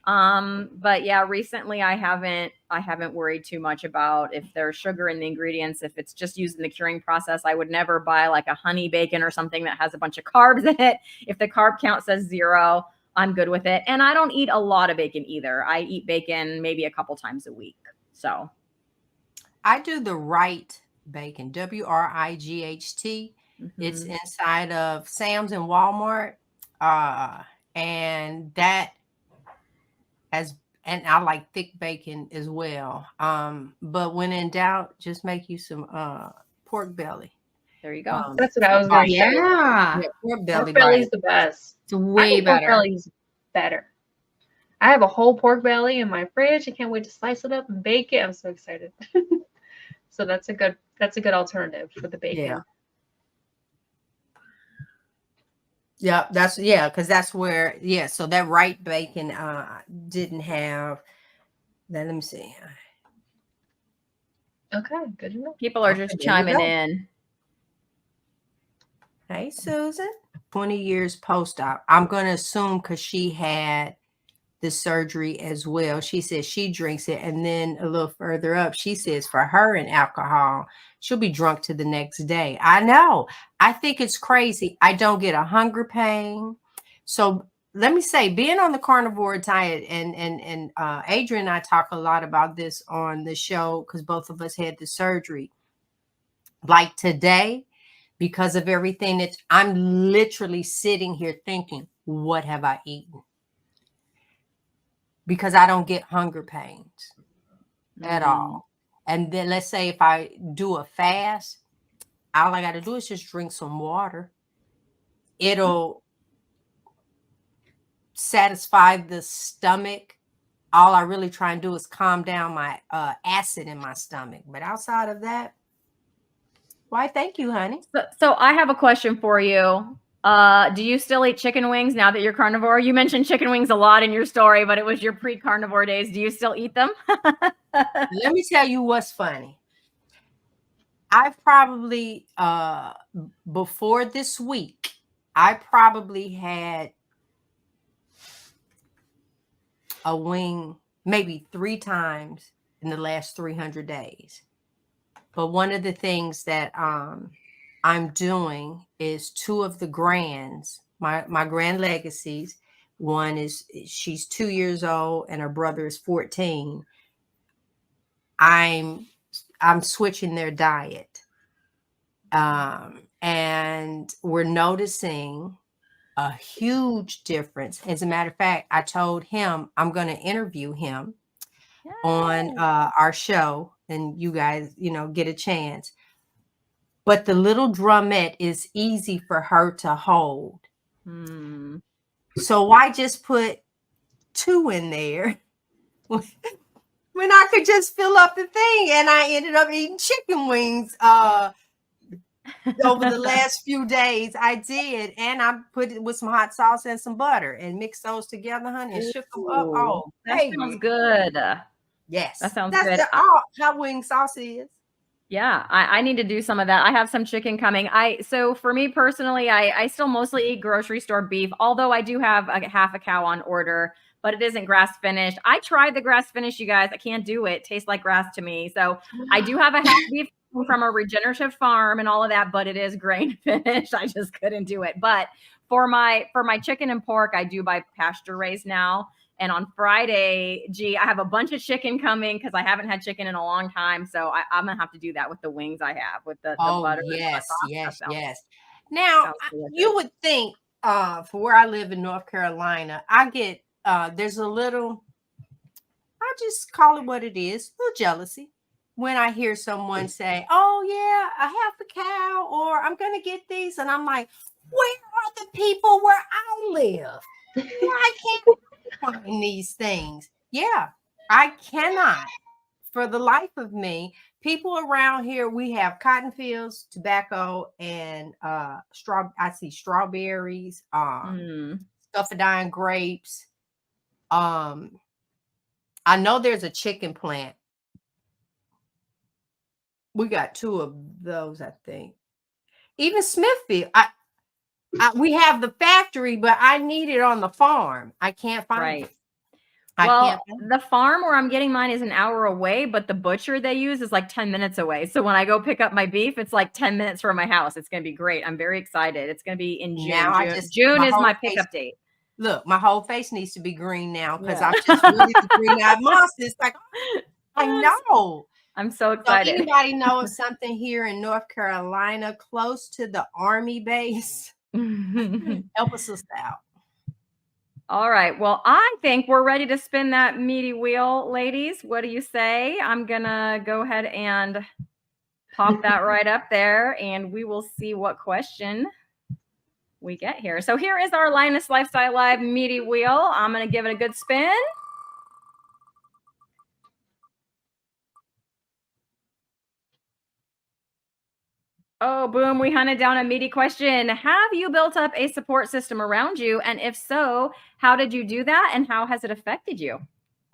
But yeah, recently I haven't worried too much about if there's sugar in the ingredients. If it's just used in the curing process, I would never buy like a honey bacon or something that has a bunch of carbs in it. If the carb count says 0, I'm good with it. And I don't eat a lot of bacon either. I eat bacon maybe a couple times a week. So I do the right bacon, WRIGHT. It's inside of Sam's and Walmart. And that has, and I like thick bacon as well. But when in doubt, just make you some pork belly. There you go. That's what I was going to say. Yeah. Pork belly's the best. It's way better. Pork belly's better. I have a whole pork belly in my fridge. I can't wait to slice it up and bake it. I'm so excited. So that's a good alternative for the bacon. Yeah, because that's where, so that right bacon didn't have that. Let me see. Okay, good enough. People are just chiming in. Hey, Susan. 20 years post-op. I'm going to assume because she had the surgery as well. She says she drinks it. And then a little further up, she says for her and alcohol, she'll be drunk to the next day. I know. I think it's crazy. I don't get a hunger pain. So let me say, being on the carnivore diet, and Adrian and I talk a lot about this on the show because both of us had the surgery. Like today, because of everything that I'm literally sitting here thinking, what have I eaten? Because I don't get hunger pains at all. And then let's say if I do a fast, all I got to do is just drink some water. It'll satisfy the stomach. All I really try and do is calm down my acid in my stomach. But outside of that, why, thank you, honey. So I have a question for you. Do you still eat chicken wings now that you're carnivore? You mentioned chicken wings a lot in your story, but it was your pre-carnivore days. Do you still eat them? Let me tell you what's funny. I've probably, before this week, I probably had a wing maybe 3 times in the last 300 days. But one of the things that I'm doing is 2 of the grands, my grand legacies. One is she's 2 years old and her brother is 14. I'm switching their diet. And we're noticing a huge difference. As a matter of fact, I told him I'm going to interview him on our show, and you guys, get a chance. But the little drumette is easy for her to hold. So why just put 2 in there when I could just fill up the thing? And I ended up eating chicken wings over the last few days. I did. And I put it with some hot sauce and some butter and mixed those together, honey, and shook them up. Oh, that sounds good. Yes. That sounds good. That's how wing sauce is. Yeah, I need to do some of that. I have some chicken coming. So for me personally, I still mostly eat grocery store beef, although I do have half a cow on order, but it isn't grass finished. I tried the grass finished, you guys. I can't do it. It tastes like grass to me. So I do have a half beef from a regenerative farm and all of that, but it is grain finished. I just couldn't do it. But for my chicken and pork, I do buy pasture raised now. And on Friday, I have a bunch of chicken coming because I haven't had chicken in a long time. So I'm going to have to do that with the wings I have, with the butter. Yes. Now, you would think for where I live in North Carolina, I get, there's a little, I just call it what it is, a little jealousy when I hear someone say, oh, yeah, I have the cow, or I'm going to get these. And I'm like, where are the people where I live? Why can't find these things? Yeah, I cannot for the life of me. People around here, we have cotton fields, tobacco, and I see strawberries, stuffadine grapes. I know there's a chicken plant. We got 2 of those, I think. Even Smithfield. We have the factory, but I need it on the farm. I can't find it. The farm where I'm getting mine is an hour away, but the butcher they use is like 10 minutes away. So when I go pick up my beef, it's like 10 minutes from my house. It's going to be great. I'm very excited. It's going to be in June. June is my pickup date. Look, my whole face needs to be green now because I'm just really the green-eyed monster. It's like, I know. I'm so excited. So anybody know of something here in North Carolina close to the Army base? Help us out. All right. Well, I think we're ready to spin that meaty wheel, ladies. What do you say? I'm going to go ahead and pop that right up there, and we will see what question we get here. So here is our Lioness Lifestyle Live meaty wheel. I'm going to give it a good spin. Oh, boom. We hunted down a meaty question. Have you built up a support system around you? And if so, how did you do that? And how has it affected you?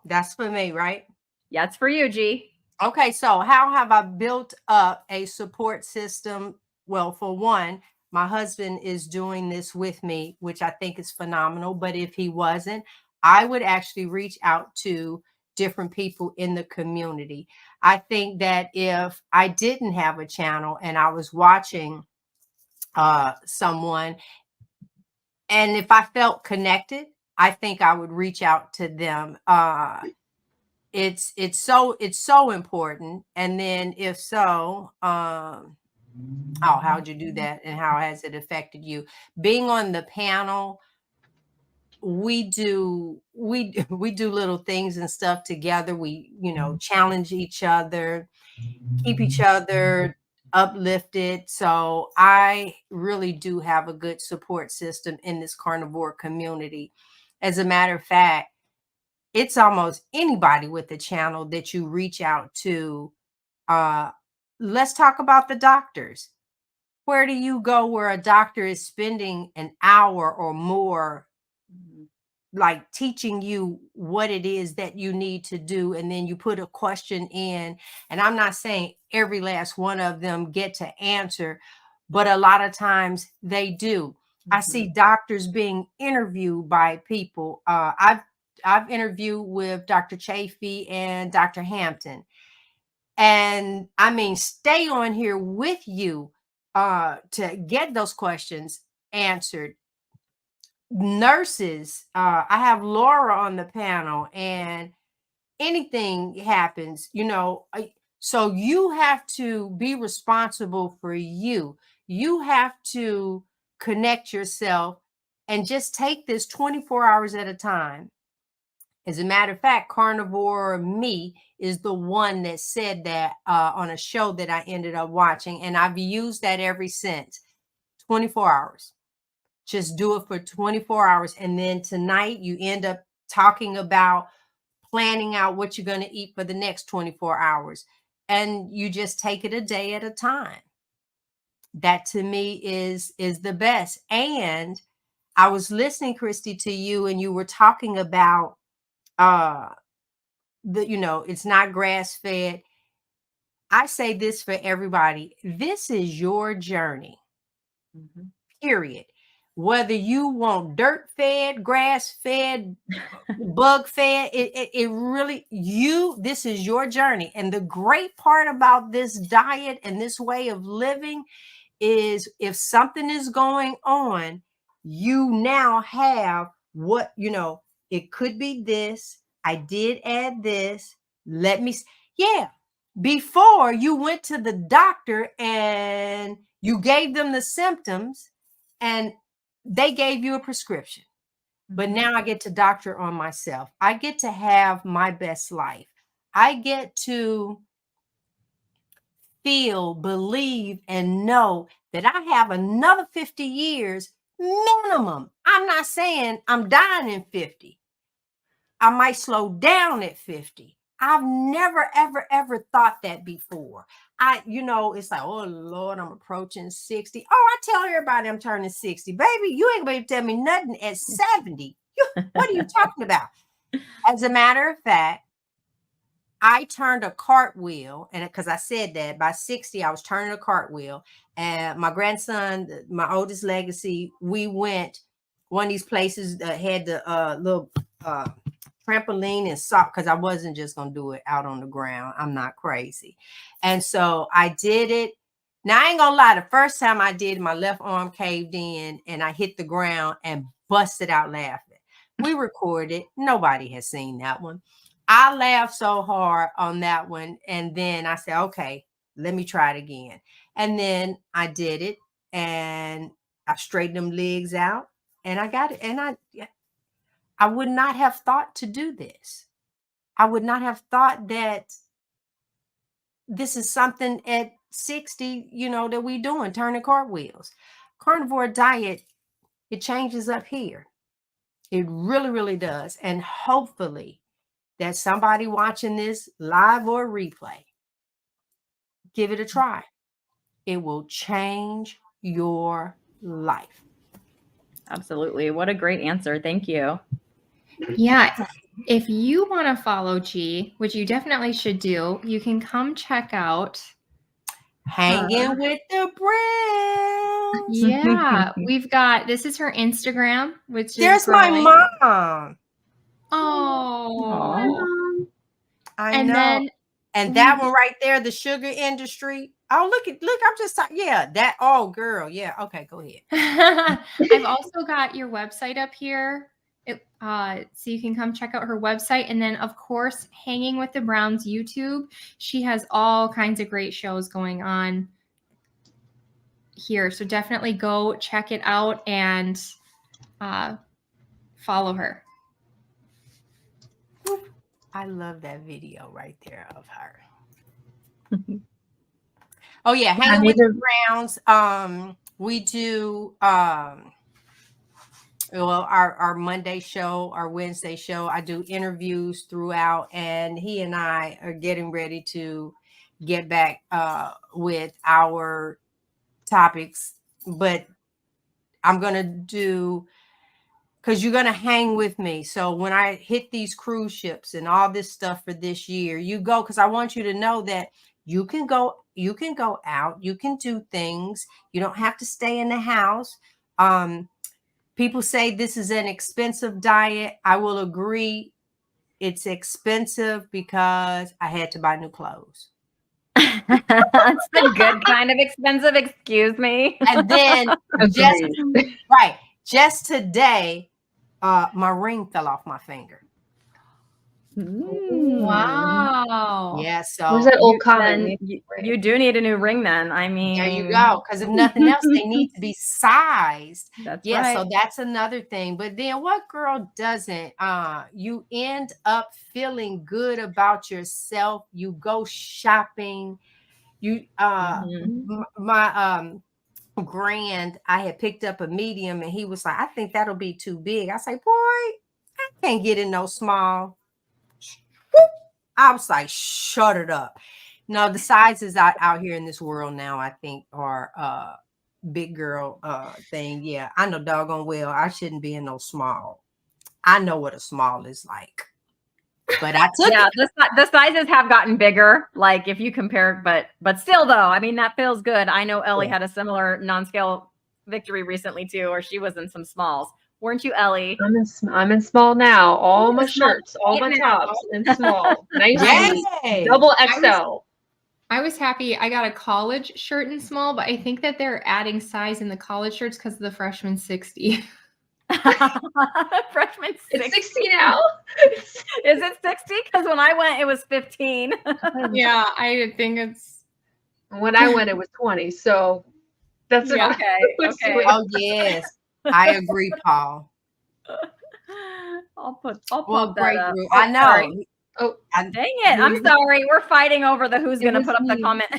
That's for me, right? Yeah, it's for you, G. Okay, so how have I built up a support system? Well, for one, my husband is doing this with me, which I think is phenomenal. But if he wasn't, I would actually reach out to different people in the community. I think that if I didn't have a channel and I was watching someone, and if I felt connected, I think I would reach out to them. It's so important. And then if so, how'd you do that and how has it affected you? Being on the panel, we do little things and stuff together. We, challenge each other, keep each other uplifted. So I really do have a good support system in this carnivore community. As a matter of fact, it's almost anybody with a channel that you reach out to. Let's talk about the doctors. Where do you go where a doctor is spending an hour or more, like teaching you what it is that you need to do, and then you put a question in, and I'm not saying every last one of them get to answer, but a lot of times they do. I see doctors being interviewed by people. I've interviewed with Dr. Chafee and Dr. Hampton, and I mean, stay on here with you to get those questions answered. Nurses, I have Laura on the panel, and anything happens, so you have to be responsible for you. You have to connect yourself and just take this 24 hours at a time. As a matter of fact, Carnivore Me is the one that said that on a show that I ended up watching, and I've used that ever since. 24 hours. Just do it for 24 hours. And then tonight you end up talking about planning out what you're going to eat for the next 24 hours. And you just take it a day at a time. That to me is the best. And I was listening, Cristie, to you, and you were talking about it's not grass fed. I say this for everybody. This is your journey. Period. Whether you want dirt fed, grass fed, bug fed, it really, this is your journey. And the great part about this diet and this way of living is if something is going on, you now have what, it could be this. I did add this. Before you went to the doctor and you gave them the symptoms and they gave you a prescription. But now I get to doctor on myself. I get to have my best life. I get to feel, believe, and know that I have another 50 years minimum. I'm not saying I'm dying in 50. I might slow down at 50. I've never, ever, ever thought that before. It's like, oh Lord, I'm approaching 60. Oh, I tell everybody I'm turning 60. Baby, you ain't going to tell me nothing at 70. What are you talking about? As a matter of fact, I turned a cartwheel, and because I said that by 60, I was turning a cartwheel. And my grandson, my oldest legacy, we went one of these places that had the little trampoline and sock, because I wasn't just going to do it out on the ground. I'm not crazy. And so I did it. Now, I ain't going to lie. The first time I did, my left arm caved in and I hit the ground and busted out laughing. We recorded. Nobody has seen that one. I laughed so hard on that one. And then I said, okay, let me try it again. And then I did it and I straightened them legs out and I got it. And I would not have thought to do this. I would not have thought that this is something at 60, that we doing, turning cartwheels. Carnivore diet, it changes up here. It really, really does. And hopefully that somebody watching this live or replay, give it a try. It will change your life. Absolutely. What a great answer. Thank you. Yeah. If you want to follow G, which you definitely should do, you can come check out Hanging with the Browns. Yeah. This is her Instagram, which There's is growing. my mom. Oh. I know. And that one right there, the sugar industry. Oh, look, I'm just talking. Yeah, that. Oh, girl. Yeah. Okay, go ahead. I've also got your website up here. So you can come check out her website. And then, of course, Hanging with the Browns YouTube. She has all kinds of great shows going on here. So definitely go check it out and follow her. I love that video right there of her. Oh yeah, Hanging with the Browns. We do well, our Monday show, our Wednesday show. I do interviews throughout, and he and I are getting ready to get back with our topics. But I'm gonna do, because you're going to hang with me. So when I hit these cruise ships and all this stuff for this year, you go, because I want you to know that you can go out, you can do things. You don't have to stay in the house. People say this is an expensive diet. I will agree. It's expensive because I had to buy new clothes. That's the good kind of expensive, excuse me. And then just today, my ring fell off my finger. Wow. Yeah, so where's that old comment? You do need a new ring then. I mean, there you go. Because if nothing else, they need to be sized. That's right. So that's another thing. But then what girl doesn't? You end up feeling good about yourself. You go shopping. You my grand, I had picked up a medium and he was like, I think that'll be too big. I say, boy, I can't get in no small. I was like, shut it up. No, the sizes out here in this world now, I think, are big girl thing. Yeah, I know doggone well I shouldn't be in no small. I know what a small is like. But I took it. The sizes have gotten bigger, like if you compare, but still though, I mean, that feels good. I know Ellie had a similar non-scale victory recently too, or she was in some smalls. Weren't you, Ellie? I'm in small now. All my shirts, all my tops in small. Nice double XL. I was happy. I got a college shirt in small, but I think that they're adding size in the college shirts because of the freshman 60. Freshman 60. It's 60 now. Is it 60? Because when I went, it was 15. Yeah, I think it's. When I went, it was 20. So that's okay. Oh yes, I agree, Paul. I'll put great that up. I know. Sorry. Oh, dang it. I'm sorry. We're fighting over who's going to put up the comment.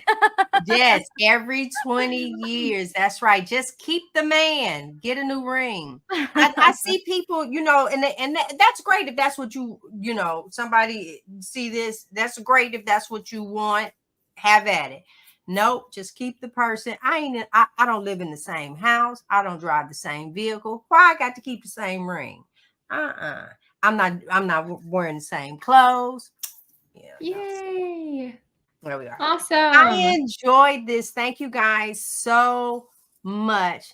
Yes, every 20 years. That's right. Just keep the man. Get a new ring. I see people, and that's great if that's what somebody see this. That's great if that's what you want. Have at it. Nope, just keep the person. I don't live in the same house. I don't drive the same vehicle. Why I got to keep the same ring? I'm not wearing the same clothes. Yeah. Yay. There we are. Awesome. I enjoyed this. Thank you guys so much.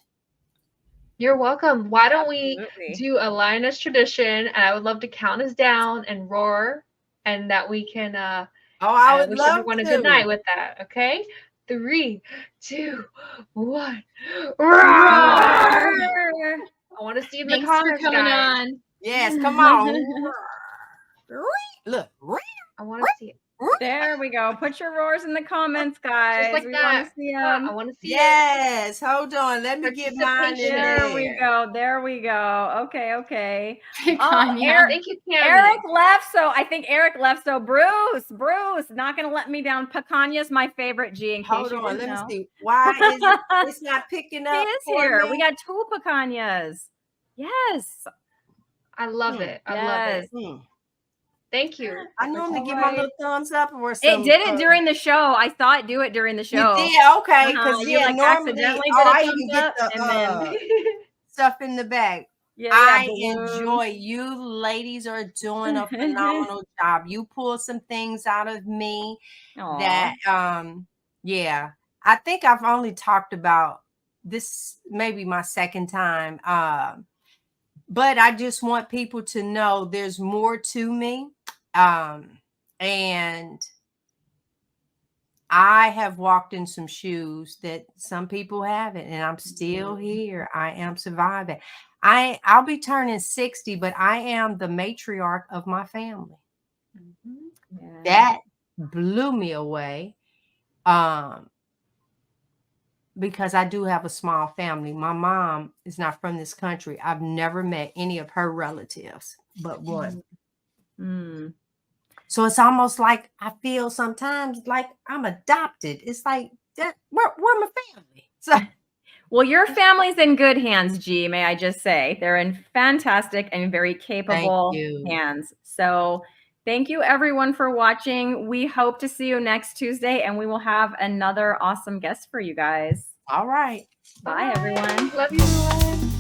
You're welcome. Why don't we do a lioness tradition? And I would love to count us down and roar, and that we can I would wish love everyone to. a good night with that. Okay? 3, 2, 1. Roar! I want to see you in the comments, for coming guys. on. Yes, come on. Look, I want to see it. There we go. Put your roars in the comments, guys. Just like that. Want to see them. I want to see it. Yes, hold on. Let me get mine in there. There we go. Okay. Thank you, Cammy. Eric left, so I think Eric left. So Bruce, not going to let me down. Picanha's my favorite G. In case hold you on, didn't know. Me see. Why is it's not picking up? He is here. We got 2 picanhas. Yes. I love it. I love it. Thank you. I normally give my little thumbs up or It something. did it during the show. I saw it do it during the show. You did? Okay. Because, You like normally, accidentally I did a even thumbs get up, the and then stuff in the back. yeah, I balloons. enjoy you ladies are doing a phenomenal job. You pull some things out of me that yeah. I think I've only talked about this maybe my second time. But I just want people to know there's more to me. And I have walked in some shoes that some people haven't, and I'm still here. I am surviving. I'll be turning 60, but I am the matriarch of my family. Yeah. That blew me away. Because I do have a small family. My mom is not from this country. I've never met any of her relatives but one. So it's almost like I feel sometimes like I'm adopted. It's like that we're my family. So well, your family's in good hands, G, may I just say. They're in fantastic and very capable hands. So thank you everyone for watching. We hope to see you next Tuesday, and we will have another awesome guest for you guys. All right. Bye everyone. Love you everyone.